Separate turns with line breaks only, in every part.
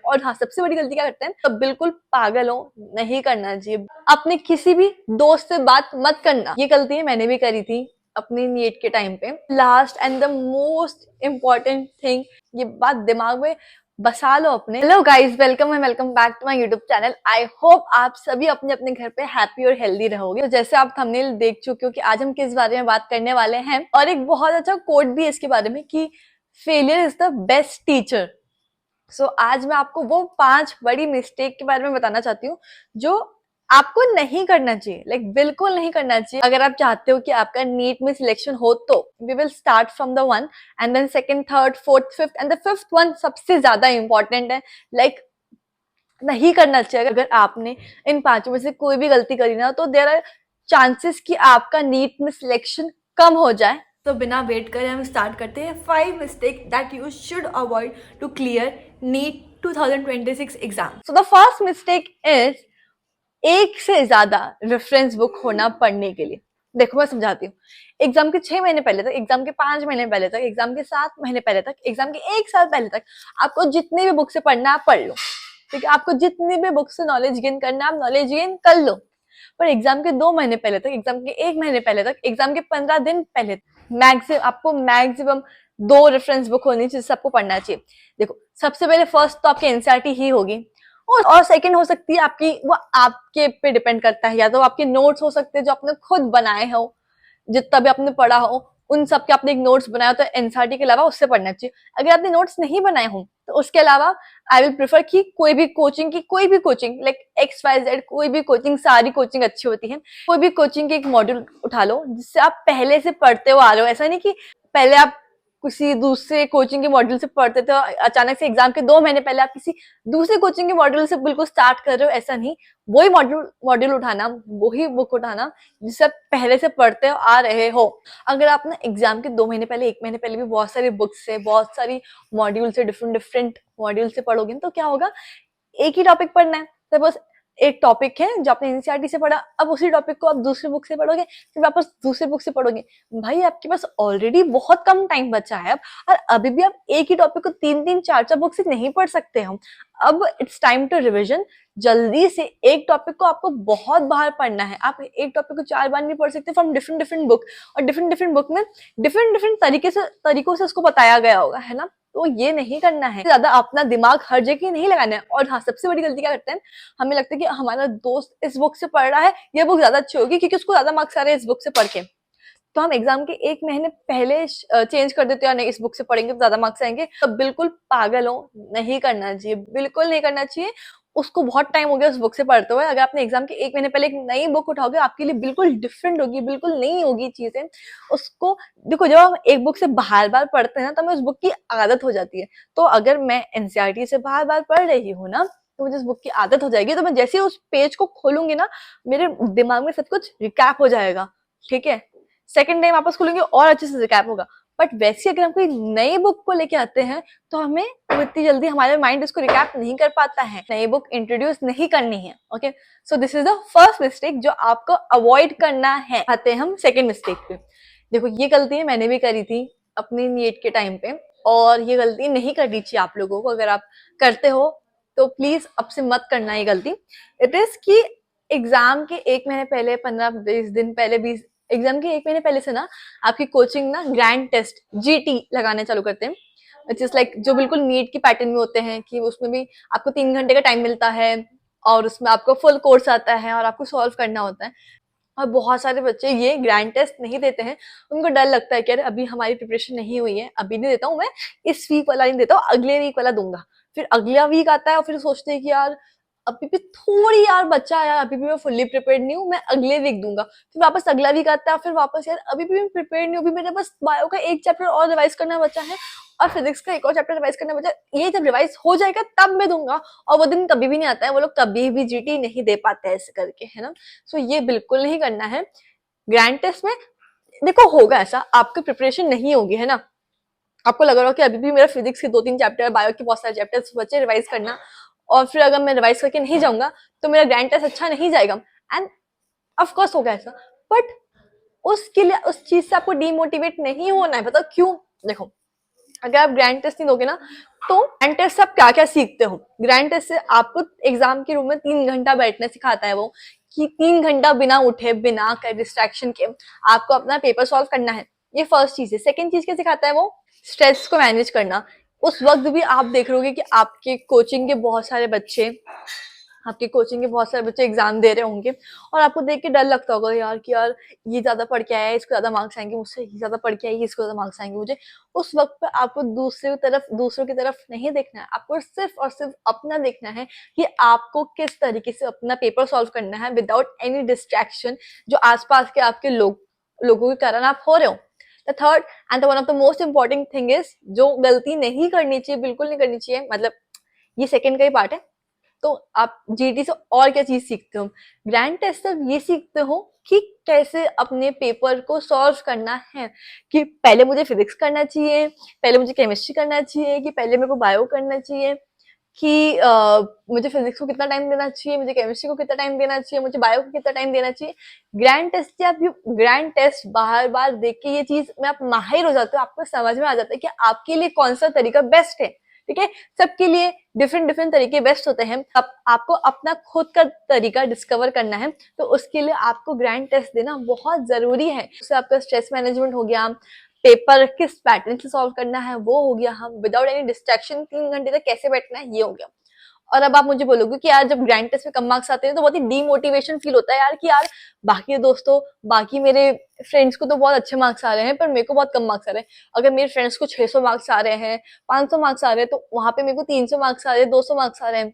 और हाँ, सबसे बड़ी गलती क्या करते हैं, तो बिल्कुल पागल हो, नहीं करना चाहिए। अपने किसी भी दोस्त से बात मत करना, ये गलती मैंने भी करी थी अपनी नीट के टाइम पे। Last and the most important thing, ये बात दिमाग में बसा लो अपने। Hello guys, welcome and welcome back to my YouTube channel. I hope आप सभी अपने अपने घर पे हैप्पी और हेल्दी रहोगे। तो जैसे आप थंबनेल देख चुके हो कि आज हम किस बारे में बात करने वाले हैं, और एक बहुत अच्छा कोट भी है इसके बारे में कि failure is the best teacher. So आज मैं आपको वो 5 बड़ी मिस्टेक के बारे में बताना चाहती हूँ जो आपको नहीं करना चाहिए, बिल्कुल नहीं करना चाहिए। अगर आप चाहते हो कि आपका नीट में सिलेक्शन हो तो we will start from the one and then second, third, fourth, fifth and the fifth one सबसे ज्यादा इंपॉर्टेंट है। नहीं करना चाहिए। अगर आपने इन 5 में से कोई भी गलती करी ना, तो देयर आर चांसेस कि आपका नीट में सिलेक्शन कम हो जाए। तो बिना वेट करे हम स्टार्ट करते हैं 5 mistake that you should avoid to clear NEET 2026 exam. So the first mistake is एक से ज्यादा रेफरेंस बुक होना पढ़ने के लिए। देखो मैं समझाती हूँ। एग्जाम के 6 महीने पहले तक, एग्जाम के 5 महीने पहले तक, एग्जाम के 7 महीने पहले तक, एग्जाम के 1 साल पहले तक आपको जितनी भी बुक से पढ़ना आप पढ़ लो, ठीक है। आपको जितनी भी बुक से नॉलेज गेन करना आप नॉलेज गेन कर लो। पर एग्जाम के 2 महीने पहले तक, एग्जाम के 1 महीने पहले तक, एग्जाम के 15 दिन पहले मैक्सिमम 2 रेफरेंस बुक होनी चाहिए जिससे आपको पढ़ना चाहिए। देखो, सबसे पहले फर्स्ट तो आपकी एनसीईआरटी ही होगी, और सेकंड हो सकती है आपकी, वो आपके पे डिपेंड करता है, या तो आपके नोट्स हो सकते हैं जो आपने खुद बनाए हो, जितना भी आपने पढ़ा हो उन सब के आपने एक नोट्स बनाया, तो एनसीईआरटी के अलावा उससे पढ़ना चाहिए। अगर आपने नोट्स नहीं बनाए हो तो उसके अलावा आई विल प्रेफर कि कोई भी कोचिंग लाइक XYZ, कोई भी कोचिंग, सारी कोचिंग अच्छी होती है। कोई भी कोचिंग के एक मॉड्यूल उठा लो जिससे आप पहले से पढ़ते हो आ रहे हो। ऐसा नहीं कि पहले आप किसी दूसरे कोचिंग के मॉड्यूल से पढ़ते थे, अचानक से एग्जाम के 2 महीने पहले आप किसी दूसरे कोचिंग के मॉड्यूल से बिल्कुल स्टार्ट कर रहे हो। ऐसा नहीं, वही मॉड्यूल उठाना, वही बुक उठाना जिससे आप पहले से पढ़ते हो आ रहे हो। अगर आप ना एग्जाम के 2 महीने पहले, 1 महीने पहले भी बहुत सारी बुक्स से, बहुत सारी मॉड्यूल से, डिफरेंट मॉड्यूल से पढ़ोगे तो क्या होगा, एक ही टॉपिक पढ़ना है। सपोज एक टॉपिक है जो आपने एनसीईआरटी से पढ़ा, अब उसी टॉपिक को आप दूसरी बुक से पढ़ोगे, फिर वापस दूसरी बुक से पढ़ोगे। भाई आपके पास ऑलरेडी बहुत कम टाइम बचा है अब, और अभी भी आप एक ही टॉपिक को 3-3, 4-4 बुक से नहीं पढ़ सकते हम। अब इट्स टाइम टू रिविजन। जल्दी से एक टॉपिक को आपको बहुत बार पढ़ना है। आप एक टॉपिक को 4 बार नहीं पढ़ सकते फ्रॉम डिफरेंट बुक, और डिफरेंट बुक में डिफरेंट तरीकों से उसको बताया गया होगा, है ना। तो ये नहीं करना है, ज्यादा अपना दिमाग हर जगह नहीं लगाना है। और हाँ, सबसे बड़ी गलती क्या करते हैं, हमें लगता है कि हमारा दोस्त इस बुक से पढ़ रहा है, ये बुक ज्यादा अच्छी होगी क्योंकि उसको ज्यादा मार्क्स आ रहे हैं इस बुक से पढ़ के, तो हम एग्जाम के 1 महीने पहले चेंज कर देते हैं, नहीं इस बुक से पढ़ेंगे तो ज्यादा मार्क्स आएंगे। तो बिल्कुल पागल हो, नहीं करना चाहिए, बिल्कुल नहीं करना चाहिए। उसको बहुत टाइम हो गया उस बुक से पढ़ते हुए। अगर आपने एग्जाम के 1 महीने पहले एक नई बुक उठाओगे, आपके लिए बिल्कुल डिफरेंट होगी, बिल्कुल नई होगी चीजें। उसको देखो, जब हम एक बुक से बार बार पढ़ते हैं ना, तो हमें उस बुक की आदत हो जाती है। तो अगर मैं एनसीईआरटी से बार बार पढ़ रही हूँ ना, तो मुझे उस बुक की आदत हो जाएगी। तो मैं जैसे ही उस पेज को खोलूंगी ना, मेरे दिमाग में सब कुछ रिकैप हो जाएगा, ठीक है। सेकंड टाइम वापस खोलेंगे और अच्छे से रिकैप होगा। बट वैसे अगर हम कोई नई बुक को लेके आते हैं तो हमें इतनी जल्दी हमारे माइंड इसको रिकैप नहीं कर पाता है, नई बुक इंट्रोड्यूस नहीं करनी है। Okay, so this is the first mistake जो आपको अवॉइड करना है। आते हैं हम सेकंड मिस्टेक पे। देखो, ये गलती मैंने भी करी थी अपनी नीट के टाइम पे, और ये गलती नहीं करनी चाहिए आप लोगों को। अगर आप करते हो तो प्लीज अब से मत करना ये गलती। इट इज कि एग्जाम के 1 महीने पहले, 15-20 दिन पहले, 20 एग्जाम के 1 महीने पहले से ना आपकी कोचिंग ना ग्रैंड टेस्ट GT लगाने चालू करते हैं। इट इज लाइक जो बिल्कुल नीट की पैटर्न में होते हैं, कि उसमें भी आपको 3 घंटे का टाइम मिलता है, और उसमें आपको फुल कोर्स आता है और आपको सॉल्व करना होता है। और बहुत सारे बच्चे ये ग्रैंड टेस्ट नहीं देते हैं, उनको डर लगता है कि अरे अभी हमारी प्रिपरेशन नहीं हुई है, अभी नहीं देता हूँ मैं, इस वीक वाला नहीं देता हूँ, अगले वीक वाला दूंगा। फिर अगला वीक आता है और फिर सोचते हैं कि यार अभी भी थोड़ी यार बच्चा है यार, अभी भी मैं फुल्ली प्रिपेयर्ड नहीं हूँ, मैं अगले वीक दूंगा। फिर वापस अगला वीक आता है, फिर वापस यार अभी भी मैं प्रिपेयर नहीं हूँ, अभी मेरे पास बायो का एक चैप्टर और रिवाइज करना बचा है, और फिजिक्स का एक और चैप्टर रिवाइज करना बचा है। ये जब रिवाइज हो जाएगा तब मैं दूंगा, और वो दिन कभी भी नहीं आता है। वो लोग कभी भी GT नहीं दे पाते हैं ऐसे करके, है ना। सो ये बिल्कुल नहीं करना है। ग्रैंड टेस्ट में देखो होगा ऐसा, आपकी प्रिपरेशन नहीं होगी, है ना। आपको लग रहा हो कि अभी भी मेरा फिजिक्स के 2-3 चैप्टर, बायो के बहुत सारे चैप्टर्स बचे रिवाइज करना, और फिर अगर मैं रिवाइज करके नहीं जाऊंगा तो मेरा ग्रैंड टेस्ट अच्छा नहीं जाएगा। एंड ऑफ कोर्स होगा ऐसा, बट उसके लिए उस चीज से आपको डीमोटिवेट नहीं होना है। बताओ क्यों? देखो, अगर आप ग्रैंड टेस्ट नहीं दोगे ना, तो ग्रैंड टेस्ट से आप क्या क्या सीखते हो? ग्रैंड टेस्ट से आपको एग्जाम के रूम में 3 घंटा बैठने सिखाता है वो, कि 3 घंटा बिना उठे बिना डिस्ट्रैक्शन के आपको अपना पेपर सॉल्व करना है। ये फर्स्ट चीज है। सेकेंड चीज क्या सिखाता है वो? स्ट्रेस को मैनेज करना। उस वक्त भी आप देख रहोगे कि आपके कोचिंग के बहुत सारे बच्चे एग्जाम दे रहे होंगे, और आपको देख के डर लगता होगा यार कि यार ये ज्यादा पढ़ के आया है, इसको ज्यादा मार्क्स आएंगे, मुझसे ये ज्यादा पढ़ के आई है, इसको ज्यादा मार्क्स आएंगे मुझे। उस वक्त पे आपको दूसरों की तरफ नहीं देखना है, आपको सिर्फ और सिर्फ अपना देखना है कि आपको किस तरीके से अपना पेपर सॉल्व करना है विदाउट एनी डिस्ट्रैक्शन जो आसपास के आपके लोगों के कारण आप हो रहे हो। The third and one of the most important thing is, जो गलती नहीं करनी चाहिए, बिल्कुल नहीं करनी चाहिए, मतलब ये सेकंड का ही पार्ट है। तो आप जीटी से और क्या चीज सीखते हो? ग्रैंड टेस्ट से ये सीखते हो कि कैसे अपने पेपर को सॉल्व करना है, कि पहले मुझे फिजिक्स करना चाहिए, पहले मुझे केमिस्ट्री करना चाहिए, कि पहले मेरे को बायो करना चाहिए, कि मुझे फिजिक्स को कितना टाइम देना चाहिए, मुझे केमिस्ट्री को कितना टाइम देना चाहिए, मुझे बायो को कितना टाइम देना चाहिए। ग्रैंड टेस्ट बार बार देख के ये चीज में आप माहिर हो जाते हो, आपको समझ में आ जाता है कि आपके लिए कौन सा तरीका बेस्ट है। ठीक है, सबके लिए डिफरेंट डिफरेंट तरीके बेस्ट होते हैं। अब आपको अपना खुद का तरीका डिस्कवर करना है, तो उसके लिए आपको ग्रैंड टेस्ट देना बहुत जरूरी है। उससे आपका स्ट्रेस मैनेजमेंट हो गया, पेपर किस पैटर्न से सॉल्व करना है वो हो गया, हम विदाउट एनी डिस्ट्रैक्शन 3 घंटे तक कैसे बैठना है ये हो गया। और अब आप मुझे बोलोगे कि यार जब ग्रैंड टेस्ट में कम मार्क्स आते हैं तो बहुत ही डीमोटिवेशन फील होता है यार, कि यार बाकी मेरे फ्रेंड्स को तो बहुत अच्छे मार्क्स आ रहे हैं, पर मेरे को बहुत कम मार्क्स आ रहे हैं। अगर मेरे फ्रेंड्स को 600 मार्क्स आ रहे हैं, 500 मार्क्स आ रहे हैं, तो वहां पे मेरे को 300 मार्क्स आ रहे हैं, 200 मार्क्स आ रहे हैं,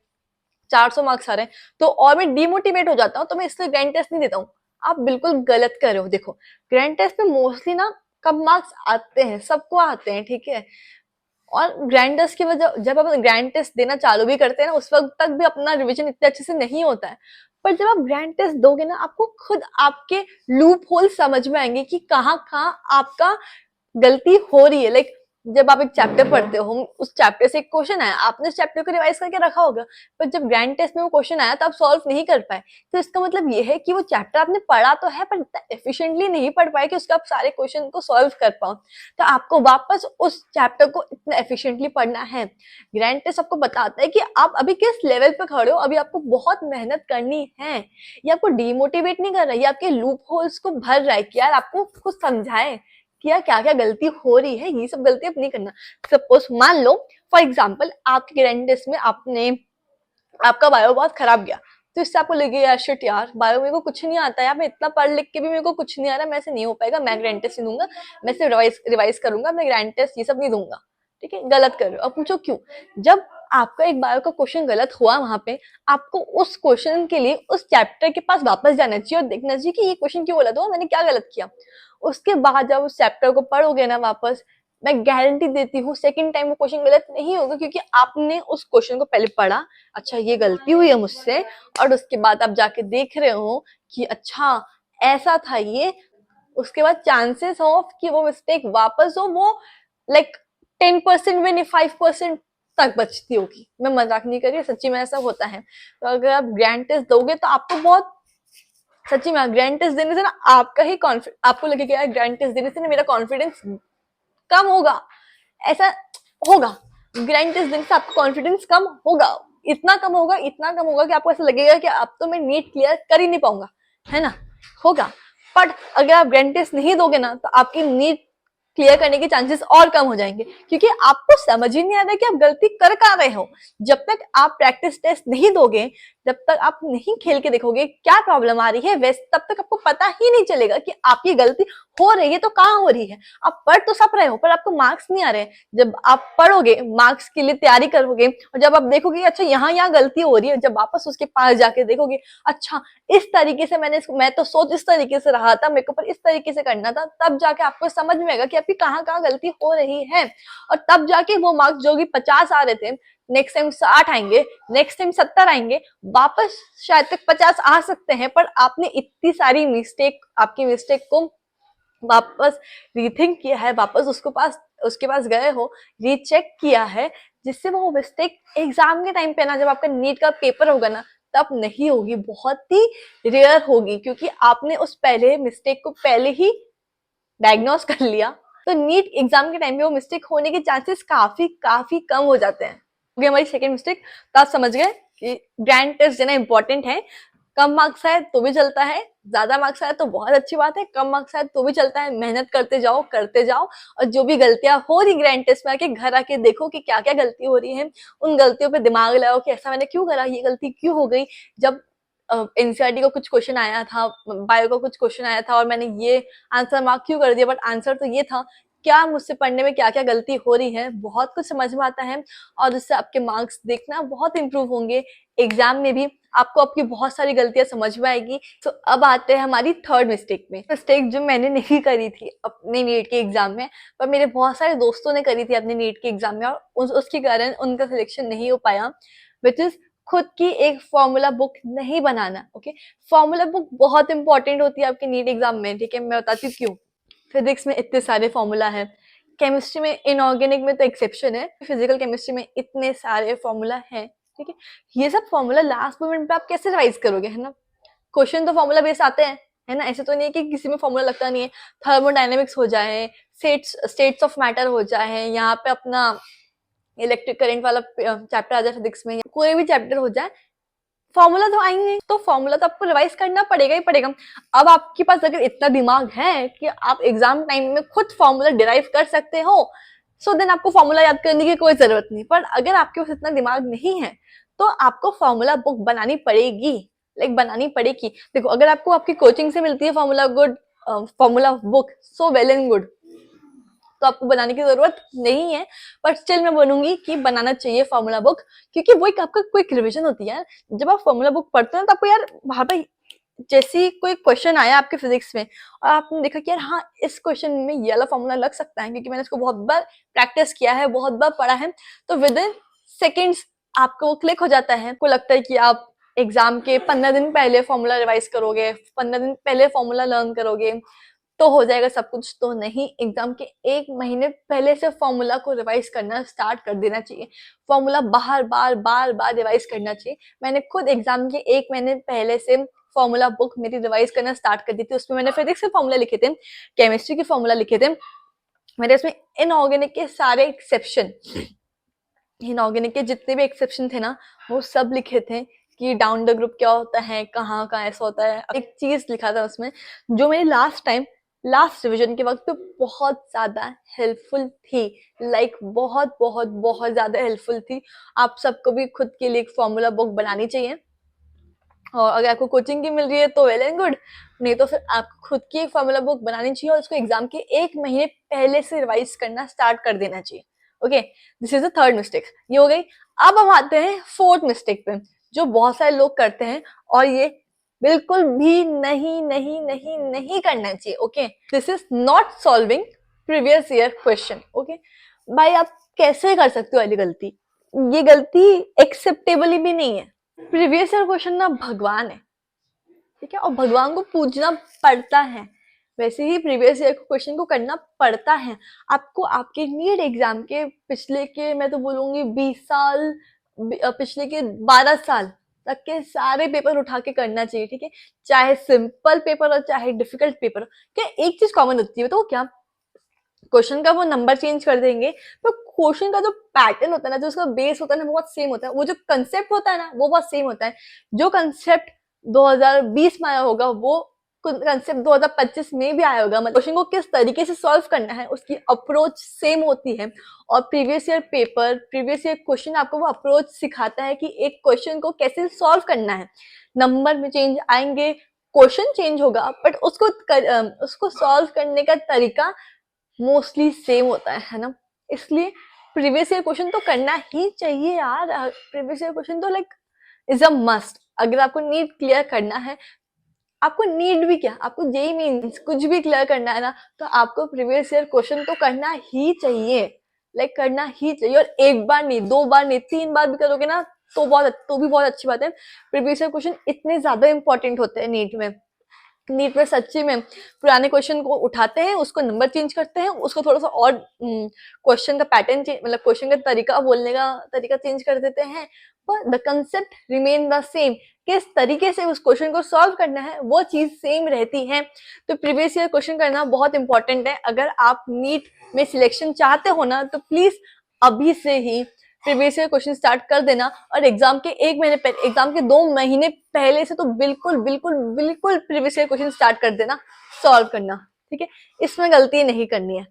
400 मार्क्स आ रहे हैं, तो और मैं डिमोटिवेट हो जाता हूँ, तो मैं इसलिए ग्रैंड टेस्ट नहीं देता हूँ। आप बिल्कुल गलत कर रहे हो। देखो, ग्रैंड टेस्ट में मोस्टली ना कम मार्क्स आते हैं, सबको आते हैं, ठीक है। और ग्रैंड टेस्ट की वजह, जब आप ग्रैंड टेस्ट देना चालू भी करते हैं ना, उस वक्त तक भी अपना रिवीजन इतने अच्छे से नहीं होता है। पर जब आप ग्रैंड टेस्ट दोगे ना, आपको खुद आपके लूप होल समझ में आएंगे कि कहाँ कहाँ आपका गलती हो रही है। लाइक जब आप एक चैप्टर पढ़ते हो, उस चैप्टर से एक क्वेश्चन आया, आपने उस चैप्टर को रिवाइज करके रखा होगा, पर जब ग्रैंड टेस्ट में वो क्वेश्चन आया तो आप सॉल्व नहीं कर पाए, तो इसका मतलब ये है कि वो चैप्टर आपने पढ़ा तो है, पर इतना एफिशिएंटली नहीं पढ़ पाए कि उसका आप सारे क्वेश्चन को सॉल्व कर पाओ। तो आपको वापस उस चैप्टर को इतना एफिशिएंटली पढ़ना है। ग्रैंड टेस्ट आपको बताता है कि आप अभी किस लेवल पे खड़े हो, अभी आपको बहुत मेहनत करनी है। ये आपको डिमोटिवेट नहीं कर रहा है, ये आपके लूप होल्स को भर रहा है कि यार आपको कुछ समझाए कि यार क्या क्या गलती हो रही है, ये सब गलती अब नहीं करना। सपोज मान लो फॉर एग्जाम्पल आपके ग्रैंड टेस्ट में आपका बायो बहुत खराब गया, तो इससे आपको लगे यार शिट यार, बायो मेरे को कुछ नहीं आता है, मैं इतना पढ़ लिख के भी मेरे को कुछ नहीं आ रहा, मैं ऐसे नहीं हो पाएगा, मैं ग्रैंड टेस्ट नहीं दूंगा, मैं सिर्फ रिवाइज करूंगा, मैं ग्रैंड टेस्ट ये सब नहीं दूंगा। ठीक है, गलत कर रहे हो। अब पूछो क्यों? जब आपका एक बायो का क्वेश्चन गलत हुआ, वहां पे आपको उस क्वेश्चन के लिए उस चैप्टर के पास वापस जाना चाहिए और देखना चाहिए कि ये क्वेश्चन क्यों गलत हुआ, मैंने क्या गलत किया। उसके बाद जब उस चैप्टर को पढ़ोगे ना वापस, मैं गारंटी देती हूँ सेकंड टाइम वो क्वेश्चन गलत नहीं होगा, क्योंकि आपने उस क्वेश्चन को पहले पढ़ा, अच्छा ये गलती हुई है मुझसे, और उसके बाद आप जाके देख रहे हो कि अच्छा ऐसा था ये। उसके बाद चांसेस ऑफ कि वो मिस्टेक वापस हो, वो लाइक 10% में नहीं 5% तक बचती होगी। मैं मजाक नहीं कर रही, सच्ची में ऐसा होता है। तो अगर आप ग्रैंड टेस्ट दोगे तो आपको बहुत, सच्ची में ग्रैंड टेस्ट देने से ना आपका ही कॉन्फिडेंस, आपको लगेगा यार ग्रैंड टेस्ट देने से ना मेरा कॉन्फिडेंस कम होगा, ऐसा होगा। ग्रैंड टेस्ट देने से आपका कॉन्फिडेंस कम होगा, इतना कम होगा कि आपको ऐसा लगेगा कि अब तो मैं नीट क्लियर कर ही नहीं पाऊंगा, है ना, होगा। बट अगर आप ग्रैंड टेस्ट नहीं दोगे ना, तो आपकी नीट क्लियर करने के चांसेस और कम हो जाएंगे, क्योंकि आपको समझ ही नहीं आ रहा कि आप गलती कर कहाँ रहे हो। जब तक आप प्रैक्टिस टेस्ट नहीं दोगे, जब तक आप नहीं खेल के देखोगे क्या प्रॉब्लम आ रही है, वैसे तब तक आपको पता ही नहीं चलेगा कि आपकी गलती हो रही है तो कहाँ हो रही है। आप पढ़ तो सब रहे हो, पर आपको मार्क्स नहीं आ रहे। जब आप पढ़ोगे, मार्क्स के लिए तैयारी करोगे, और जब आप देखोगे अच्छा यहाँ गलती हो रही है, जब वापस उसके पास जाके देखोगे, अच्छा इस तरीके से मैं तो सोच इस तरीके से रहा था, मेरे को पर इस तरीके से करना था, तब जाके आपको समझ में आएगा कि आपकी कहाँ कहाँ गलती हो रही है। और तब जाके वो मार्क्स जो कि 50 आ रहे थे, नेक्स्ट टाइम 60 आएंगे, नेक्स्ट टाइम 70 आएंगे, वापस शायद तक 50 आ सकते हैं। पर आपने इतनी सारी आपकी मिस्टेक को वापस रीथिंक किया है, वापस उसके पास गए हो, रीचेक किया है, जिससे वो मिस्टेक एग्जाम के टाइम पे ना, जब आपका नीट का पेपर होगा ना, तब नहीं होगी, बहुत ही रेयर होगी, क्योंकि आपने उस पहले मिस्टेक को पहले ही डायग्नोस कर लिया, तो नीट एग्जाम के टाइम पे वो मिस्टेक होने के चांसेस काफी काफी कम हो जाते हैं। ये हमारी सेकेंड मिस्टेक। तो आप समझ गए कि ग्रैंड टेस्ट देना इंपॉर्टेंट है। कम मार्क्स आए तो भी चलता है, ज्यादा मार्क्स आए तो बहुत अच्छी बात है, कम मार्क्स आए तो भी चलता है। मेहनत करते जाओ करते जाओ, और जो भी गलतियां हो रही ग्रैंड टेस्ट में आके घर आके देखो कि क्या क्या गलती हो रही है, उन गलतियों पे दिमाग लगाओ कि ऐसा मैंने क्यों करा, ये गलती क्यों हो गई। जब एनसीईआरटी का कुछ क्वेश्चन आया था, बायो का कुछ क्वेश्चन आया था और मैंने ये आंसर मार्क क्यों कर दिया, बट आंसर तो ये था, क्या मुझसे पढ़ने में क्या क्या गलती हो रही है, बहुत कुछ समझ में आता है और उससे आपके मार्क्स देखना बहुत इंप्रूव होंगे। एग्जाम में भी आपको आपकी बहुत सारी गलतियां समझ में आएगी। तो अब आते हैं हमारी थर्ड मिस्टेक में। मिस्टेक जो मैंने नहीं करी थी अपने नीट के एग्जाम में, पर मेरे बहुत सारे दोस्तों ने करी थी अपने नीट के एग्जाम में, और उसके कारण उनका सिलेक्शन नहीं हो पाया, विच इज खुद की एक फॉर्मूला बुक नहीं बनाना। ओके, फॉर्मूला बुक बहुत इंपॉर्टेंट होती है आपके नीट एग्जाम में। ठीक है, मैं बताती हूँ क्यों। फिजिक्स में इतने सारे फॉर्मूला है, केमिस्ट्री में, इनऑर्गेनिक में तो एक्सेप्शन है, फिजिकल केमिस्ट्री में इतने सारे फॉर्मूला है। ठीक है, ये सब फॉर्मूला लास्ट मोमेंट पे आप कैसे रिवाइज करोगे, है ना। क्वेश्चन तो फॉर्मूला बेस आते हैं, है ना, ऐसे तो नहीं है कि किसी में फॉर्मूला लगता नहीं है। थर्मोडायनेमिक्स हो जाए, स्टेट्स ऑफ मैटर हो जाए, यहाँ पे अपना इलेक्ट्रिक करंट वाला चैप्टर आ जाए फिजिक्स में, कोई भी चैप्टर हो जाए, फॉर्मूला तो आएंगे, तो फॉर्मूला तो आपको रिवाइज करना पड़ेगा ही पड़ेगा। अब आपके पास अगर इतना दिमाग है कि आप एग्जाम टाइम में खुद फॉर्मूला डिराइव कर सकते हो, सो देन आपको फॉर्मूला याद करने की कोई जरूरत नहीं। पर अगर आपके पास इतना दिमाग नहीं है तो आपको फॉर्मूला बुक बनानी पड़ेगी, लाइक बनानी पड़ेगी। देखो, अगर आपको आपकी कोचिंग से मिलती है formula book, so well and good, तो आपको बनाने की जरूरत नहीं है। पर स्टिल मैं बोलूंगी कि बनाना चाहिए फॉर्मूला बुक, क्योंकि वो एक आपका क्विक रिवीजन होती है। जब आप फॉर्मूला बुक पढ़ते हैं तो आपको यार वहां पर जैसे कोई क्वेश्चन आया आपके फिजिक्स में और आपने देखा कि यार हाँ, इस क्वेश्चन में ये वाला फॉर्मूला लग सकता है, क्योंकि मैंने इसको बहुत बार प्रैक्टिस किया है, बहुत बार पढ़ा है, तो विद इन सेकेंड्स आपको क्लिक हो जाता है। आपको लगता है कि आप एग्जाम के 15 दिन पहले फॉर्मूला रिवाइज करोगे, 15 दिन पहले फॉर्मूला लर्न करोगे तो हो जाएगा सब कुछ, तो नहीं। एग्जाम के 1 महीने पहले से फॉर्मूला को रिवाइज करना स्टार्ट कर देना चाहिए। फॉर्मूला बार बार बार बार रिवाइज करना चाहिए। मैंने खुद एग्जाम के 1 महीने पहले से फॉर्मूला बुक मेरी रिवाइज करना स्टार्ट कर दी थी। उसमें मैंने फिजिक्स के फॉर्मूला लिखे थे, केमिस्ट्री के फॉर्मूला लिखे थे, मैंने उसमें इनऑर्गेनिक के सारे एक्सेप्शन, इनऑर्गेनिक के जितने भी एक्सेप्शन थे ना, वो सब लिखे थे कि डाउन द ग्रुप क्या होता है, कहाँ कहाँ ऐसा होता है। एक चीज लिखा था उसमें जो मेरी लास्ट रिवीजन के वक्त पे बहुत ज्यादा हेल्पफुल थी, लाइक बहुत बहुत बहुत ज्यादा हेल्पफुल थी। आप सबको भी खुद के लिए एक फॉर्मूला बुक बनानी चाहिए, और अगर आपको कोचिंग की मिल रही है तो वेल एंड गुड, नहीं तो फिर आपको खुद की एक फॉर्मूला बुक बनानी चाहिए और उसको एग्जाम के 1 महीने पहले से रिवाइज करना स्टार्ट कर देना चाहिए। Okay, this is the third mistake, ये हो गई। अब हम आते हैं फोर्थ मिस्टेक पे, जो बहुत सारे लोग करते हैं और ये बिल्कुल भी नहीं नहीं नहीं नहीं करना चाहिए। Okay, this is not solving previous year question. Okay भाई, आप कैसे कर सकते हो वाली गलती, ये गलती एक्सेप्टेबल भी नहीं है। प्रीवियस ईयर क्वेश्चन ना भगवान है, ठीक है, और भगवान को पूजना पड़ता है, वैसे ही प्रीवियस ईयर क्वेश्चन को करना पड़ता है। आपको आपके नीट एग्जाम के पिछले के, मैं तो बोलूंगी 20 साल, पिछले के 12 साल तक के सारे पेपर उठा के करना चाहिए। ठीक है, चाहे सिंपल पेपर हो चाहे डिफिकल्ट पेपर हो। क्या एक चीज कॉमन होती है तो क्या, क्वेश्चन का वो नंबर चेंज कर देंगे, तो क्वेश्चन का जो पैटर्न होता है ना, जो उसका बेस होता है ना, वो बहुत सेम होता है। वो जो कंसेप्ट होता है ना, वो बहुत सेम होता है। जो कंसेप्ट 2020 में आया होगा वो कंसेप्ट 2025 में भी आया होगा। मतलब क्वेश्चन को किस तरीके से सॉल्व करना है उसकी अप्रोच सेम होती है। और previous year paper, previous year question आपको वो अप्रोच सिखाता है कि एक क्वेश्चन को कैसे सॉल्व करना है। नंबर में चेंज आएंगे, क्वेश्चन चेंज होगा, बट उसको सॉल्व करने का तरीका मोस्टली सेम होता है ना। इसलिए प्रीवियस ईयर क्वेश्चन तो करना ही चाहिए यार। प्रीवियस ईयर क्वेश्चन तो लाइक इज अ मस्ट। अगर आपको नीट क्लियर करना है, आपको नीट भी क्या, आपको जेई मीन्स कुछ भी क्लियर करना है ना, तो आपको प्रीवियस ईयर क्वेश्चन तो करना ही चाहिए, लाइक करना ही चाहिए। और एक बार नहीं, 2 बार नहीं, 3 बार भी करोगे ना तो भी बहुत अच्छी बात है। प्रीवियस ईयर क्वेश्चन इतने ज्यादा इंपॉर्टेंट होते हैं नीट में नीट में सच्ची में पुराने क्वेश्चन को उठाते हैं, उसको नंबर चेंज करते हैं, उसको थोड़ा सा और क्वेश्चन का पैटर्न मतलब क्वेश्चन का तरीका, बोलने का तरीका चेंज कर देते हैं, पर the concept remain the same. किस तरीके से उस क्वेश्चन को सॉल्व करना है वो चीज सेम रहती है। तो प्रीवियस ईयर क्वेश्चन करना बहुत इंपॉर्टेंट है। अगर आप नीट में सिलेक्शन चाहते हो ना, तो प्लीज अभी से ही प्रीवियस ईयर क्वेश्चन स्टार्ट कर देना, और एग्जाम के 1 महीने पहले, एग्जाम के 2 महीने पहले से तो बिल्कुल बिल्कुल बिल्कुल प्रीवियस ईयर क्वेश्चन स्टार्ट कर देना सॉल्व करना, ठीक है। इसमें गलती नहीं करनी है,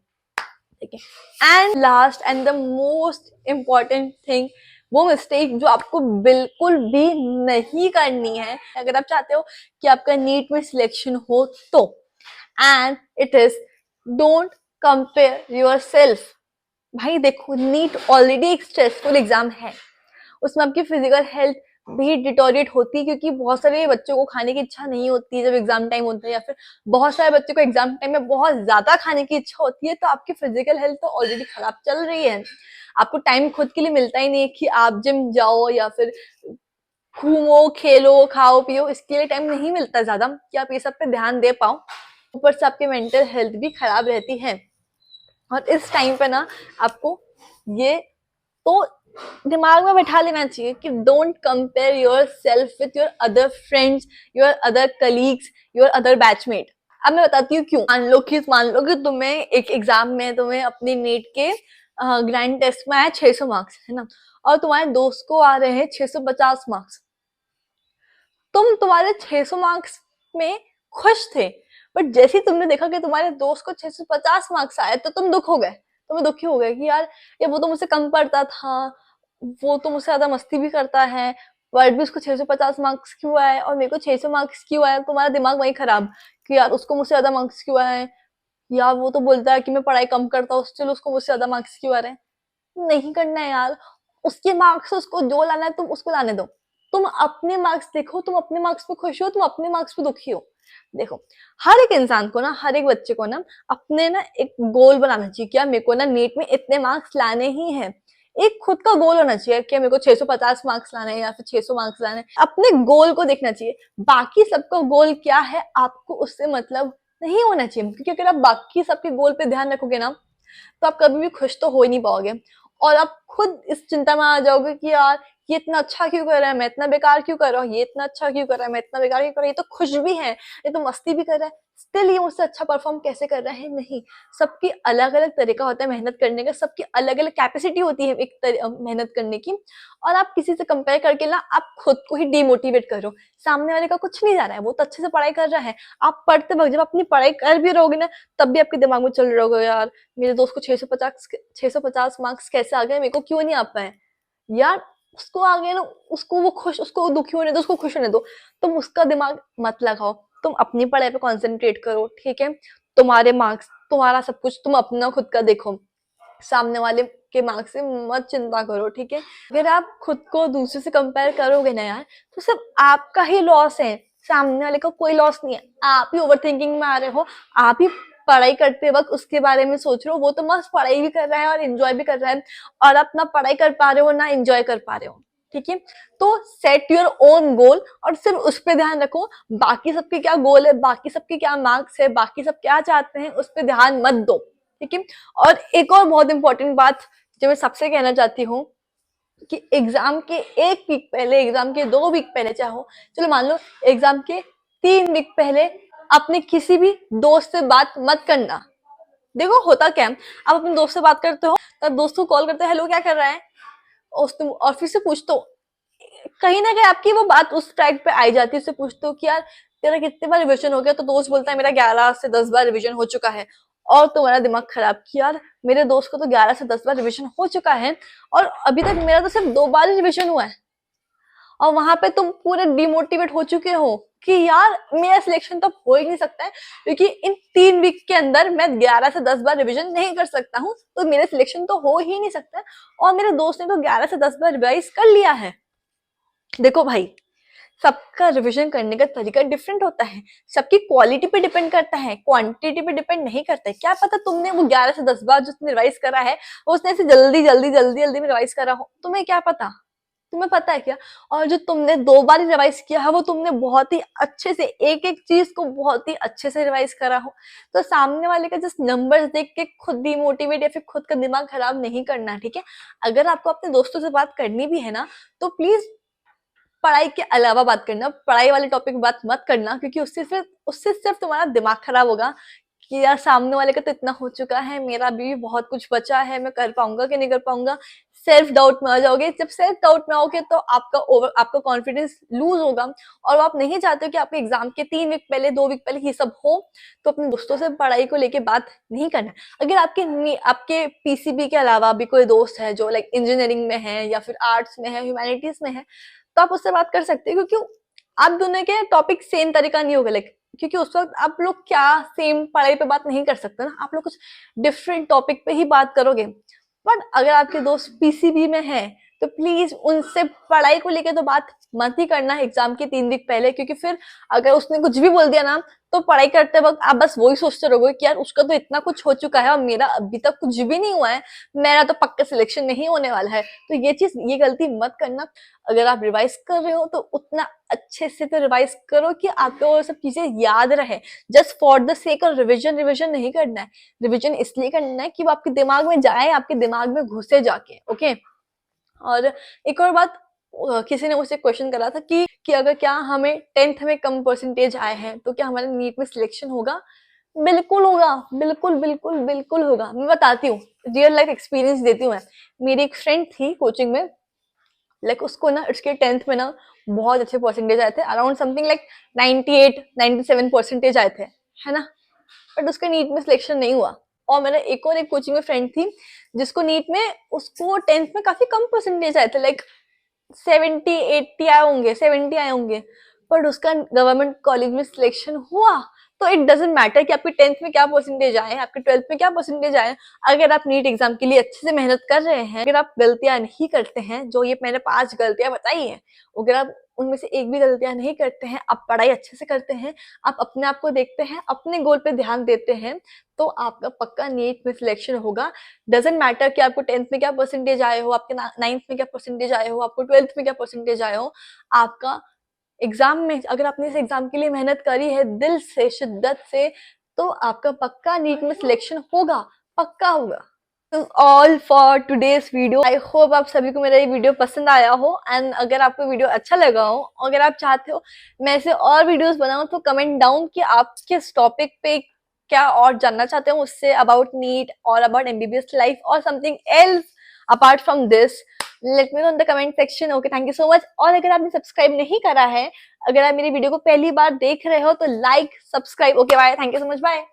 ठीक है। And last and the most important thing, वो मिस्टेक जो आपको बिल्कुल भी नहीं करनी है अगर आप चाहते हो कि आपका नीट में सिलेक्शन हो तो, and it is don't compare your self. भाई देखो, नीट ऑलरेडी एक स्ट्रेसफुल एग्जाम है, उसमें आपकी फिजिकल हेल्थ भी डिटोरिएट होती है, क्योंकि बहुत सारे बच्चों को खाने की इच्छा नहीं होती है जब एग्जाम टाइम होता है, या फिर बहुत सारे बच्चों को एग्जाम टाइम में बहुत ज्यादा खाने की इच्छा होती है। तो आपकी फिजिकल हेल्थ तो ऑलरेडी खराब चल रही है, आपको टाइम खुद के लिए मिलता ही नहीं है कि आप जिम जाओ या फिर घूमो, खेलो, खाओ पियो, इसके लिए टाइम नहीं मिलता ज्यादा कि आप ये सब पे ध्यान दे पाओ। ऊपर से आपकी मेंटल हेल्थ भी खराब रहती है, और इस टाइम पे ना आपको ये तो दिमाग में बैठा लेना चाहिए कि don't compare your self with your other friends, your other colleagues, your other batchmate. अब मैं बताती हूँ क्यों। मान लो कि तुम्हें एक एग्जाम में, तुम्हें अपनी नीट के ग्रैंड टेस्ट में आया 600 मार्क्स, है ना, और तुम्हारे दोस्त को आ रहे हैं 650 मार्क्स। तुम तुम्हारे 600 मार्क्स में खुश थे, बट जैसे ही तुमने देखा कि तुम्हारे दोस्त को 650 मार्क्स आए तो तुम दुख हो गए, तुम्हें दुखी हो गए कि यार ये वो तो मुझसे कम पढ़ता था, वो तो मुझसे ज्यादा मस्ती भी करता है, बट भी उसको 650 मार्क्स क्यों आए और मेरे को 600 मार्क्स क्यों आए। तुम्हारा दिमाग वही खराब कि यार उसको मुझसे ज्यादा मार्क्स क्यों आए, या वो तो बोलता है कि मैं पढ़ाई कम करता हूँ, स्टिल उसको मुझसे ज्यादा मार्क्स क्यों आ रहे हैं। नहीं करना है यार, उसके मार्क्स उसको जो लाना है तुम उसको लाने दो। तुम अपने मार्क्स देखो, तुम अपने मार्क्स पे खुश हो, तुम अपने मार्क्स पे दुखी हो। देखो, हर एक इंसान को ना, हर एक बच्चे को ना अपने ना एक गोल बनाना चाहिए कि यार मेरे को ना नीट में इतने मार्क्स लाने ही हैं। एक खुद का गोल होना चाहिए कि मेरे को 650 मार्क्स लाने हैं या फिर 600 मार्क्स लाने हैं। अपने गोल को देखना चाहिए, बाकी सबका गोल क्या है आपको उससे मतलब नहीं होना चाहिए, क्योंकि अगर आप बाकी सबके गोल पे ध्यान रखोगे ना, तो आप कभी भी खुश तो हो ही नहीं पाओगे, और आप खुद इस चिंता में आ जाओगे कि यार ये इतना अच्छा क्यों कर रहा है, मैं इतना बेकार क्यों कर रहा हूँ, ये इतना अच्छा क्यों कर रहा है, मैं इतना बेकार क्यों कर रहा हूँ, ये तो खुश भी है, ये तो मस्ती भी कर रहा है, स्टिल ये मुझसे अच्छा परफॉर्म कैसे कर रहा है। नहीं, सबकी अलग अलग तरीका होता है मेहनत करने का, सबकी अलग अलग कैपेसिटी होती है मेहनत करने की, और आप किसी से कंपेयर करके ना आप खुद को ही डिमोटिवेट करो। सामने वाले का कुछ नहीं जा रहा है, वो तो अच्छे से पढ़ाई कर रहा है, आप पढ़ते वक्त जब अपनी पढ़ाई कर भी रहोगे ना, तब भी आपके दिमाग में चल रहा होगा यार मेरे दोस्त को 650 मार्क्स कैसे आ गए, मेरे को क्यों नहीं आ पाए। यार उसको आ गया ना, उसको वो खुश, उसको दुखी होने दो, उसको खुश होने दो, तुम उसका दिमाग मत लगाओ, तुम अपनी पढ़ाई पे कंसंट्रेट करो, ठीक है। तुम्हारे मार्क्स, तुम्हारा सब कुछ, तुम अपना खुद का देखो, सामने वाले के मार्क्स से मत चिंता करो, ठीक है। अगर आप खुद को दूसरे से कंपेयर करोगे ना यार, तो सब आपका ही लॉस है, सामने वाले का कोई लॉस नहीं है। आप ही ओवर थिंकिंग में आ रहे हो, आप ही पढ़ाई करते वक्त उसके बारे में सोच रहे हो, वो तो मस्त पढ़ाई भी कर रहा है और एंजॉय भी कर रहा है, और आप ना पढ़ाई कर पा रहे हो ना एंजॉय कर पा रहे हो, ठीक है। तो सेट योर ओन गोल और सिर्फ उस पर ध्यान रखो, बाकी सबके क्या गोल है, बाकी सबके क्या मार्क्स है, बाकी सब क्या चाहते हैं, उस पर ध्यान मत दो, ठीक है। और एक और बहुत इंपॉर्टेंट बात जो मैं सबसे कहना चाहती हूँ कि एग्जाम के 1 वीक पहले, एग्जाम के 2 वीक पहले, चाहो चलो मान लो एग्जाम के 3 वीक पहले, अपने किसी भी दोस्त से बात मत करना। देखो होता क्या है, आप अपने दोस्त से बात करते हो, तब दोस्त को कॉल करते हो, हेलो क्या कर रहा है, और फिर से पूछते हो, कहीं ना कहीं आपकी वो बात उस ट्रैक पे आई जाती है, उससे पूछते हो कि यार तेरा कितने बार रिविजन हो गया, तो दोस्त बोलता है मेरा 11 से 10 बार रिविजन हो चुका है, और तुम्हारा दिमाग खराब कि यार मेरे दोस्त को तो 11 से 10 बार रिविजन हो चुका है, और अभी तक मेरा तो सिर्फ 2 बार ही रिविजन हुआ है, और वहां पे तुम पूरे डिमोटिवेट हो चुके हो कि यार मेरा सिलेक्शन तो हो ही नहीं सकता है, क्योंकि इन 3 वीक के अंदर मैं 11 से 10 बार रिवीजन नहीं कर सकता हूँ, तो मेरा सिलेक्शन तो हो ही नहीं सकता है, और मेरे दोस्त ने तो 11 से 10 बार रिवाइज कर लिया है। देखो भाई, सबका रिवीजन करने का तरीका डिफरेंट होता है, सबकी क्वालिटी पे डिपेंड करता है, क्वांटिटी पे डिपेंड नहीं करता है। क्या पता तुमने वो 11 से 10 बार जो उसने रिवाइज करा है, वो उसने ऐसे जल्दी जल्दी जल्दी जल्दी में रिवाइज करा हो, तुम्हें क्या पता। तुम्हें पता है क्या? और जो तुमने 2 बार ही रिवाइज किया है वो तुमने बहुत ही अच्छे से एक-एक चीज़ को बहुत ही अच्छे से रिवाइज करा हो। तो सामने वाले का जस्ट नंबर्स देख के खुद डिमोटिवेट या फिर खुद का दिमाग खराब नहीं करना, ठीक है? अगर आपको अपने दोस्तों से बात करनी भी है ना, तो प्लीज़ पढ़ाई के अलावा बात करना, पढ़ाई वाले टॉपिक पे बात मत करना, क्योंकि उससे सिर्फ तुम्हारा दिमाग खराब होगा कि यार सामने वाले का तो इतना हो चुका है, मेरा अभी भी बहुत कुछ बचा है, मैं कर पाऊँगा कि नहीं कर पाऊँगा। सेल्फ डाउट में आ जाओगे, जब सेल्फ डाउट में आओगे तो आपका कॉन्फिडेंस लूज़ होगा और आप नहीं चाहते हो कि आपके एग्ज़ाम के 3 वीक पहले, 2 वीक पहले ये सब हो, तो अपने दोस्तों से पढ़ाई को लेके बात नहीं करना। अगर आपके पीसीबी के अलावा भी कोई दोस्त है जो लाइक इंजीनियरिंग में है या फिर आर्ट्स में है, ह्यूमैनिटीज़ में है, तो आप उससे बात कर सकते हो, क्योंकि आप दोनों के टॉपिक सेम तरीका नहीं होगा, लाइक क्योंकि उस वक्त आप लोग क्या सेम पढ़ाई पे बात नहीं कर सकते ना, आप लोग कुछ डिफरेंट टॉपिक पे ही बात करोगे। बट अगर आपके दोस्त पीसीबी में है तो प्लीज उनसे पढ़ाई को लेके तो बात मत ही करना एग्जाम के 3 वीक पहले, क्योंकि फिर अगर उसने कुछ भी बोल दिया ना, तो पढ़ाई करते वक्त आप बस वही सोचते रहोगे कि यार उसका तो इतना कुछ हो चुका है और मेरा अभी तक कुछ भी नहीं हुआ है, मेरा तो पक्का सिलेक्शन नहीं होने वाला है। तो ये गलती मत करना। अगर आप रिवाइज कर रहे हो तो उतना अच्छे से तो रिवाइज करो कि आपको वो सब चीजें याद रहे। Just for the sake of revision revision नहीं करना है। रिविजन इसलिए करना है कि वो आपके दिमाग में जाए, आपके दिमाग में घुसे जाके। ओके। और एक और बात, किसी ने मुझसे क्वेश्चन करा था कि अगर क्या हमें 10th में कम परसेंटेज आए हैं तो क्या हमारे नीट में सिलेक्शन होगा? बिल्कुल होगा, बिल्कुल बिल्कुल बिल्कुल होगा। मैं बताती हूँ, रियल लाइफ एक्सपीरियंस देती हूँ मैं। मेरी एक फ्रेंड थी कोचिंग में, लाइक उसको ना उसके 10th में ना बहुत अच्छे परसेंटेज आए थे, अराउंड समथिंग लाइक 98 97 परसेंटेज आए थे, है ना? बट उसका नीट में सिलेक्शन नहीं हुआ। और मेरा एक कोचिंग में फ्रेंड थी जिसको नीट में, उसको 10th में काफी कम परसेंटेज आए थे, लाइक 70 80 आए होंगे, 70 आए होंगे, बट उसका गवर्नमेंट कॉलेज में सिलेक्शन हुआ। तो इट डजेंट मैटर कि आपके 10th में क्या परसेंटेज आए, आपके 12th में क्या परसेंटेज आए। अगर आप नीट एग्जाम के लिए अच्छे से मेहनत कर रहे हैं, अगर आप गलतियां नहीं करते हैं, जो ये मैंने 5 गलतियां बताई हैं, अगर आप उनमें से एक भी गलतियां नहीं करते हैं, आप पढ़ाई अच्छे से करते हैं, आप अपने आप को देखते हैं, अपने गोल पे ध्यान देते हैं, तो आपका पक्का नीट में सिलेक्शन होगा। डजेंट मैटर कि आपको 10th में क्या परसेंटेज आए हो, आपके 9th में क्या परसेंटेज आए हो, आपको 12th में क्या परसेंटेज आए हो। आपका एग्जाम में, अगर आपने इस एग्जाम के लिए मेहनत करी है दिल से, शिद्दत से, तो आपका पक्का नीट में सिलेक्शन होगा, पक्का होगा। All for today's video. I hope आप सभी को मेरा ये वीडियो पसंद आया हो, एंड अगर आपको वीडियो अच्छा लगा हो, अगर आप चाहते हो मैं ऐसे और वीडियोस बनाऊं, तो कमेंट डाउन कि आप किस टॉपिक पे क्या और जानना चाहते हो उससे, अबाउट नीट और अबाउट एमबीबीएस लाइफ और something else apart from this. Let me know in the comment section. Okay, thank you so much. और अगर आपने सब्सक्राइब नहीं करा है, अगर आप मेरी वीडियो को पहली बार देख रहे हो, तो like subscribe. Okay, bye, thank you so much, bye.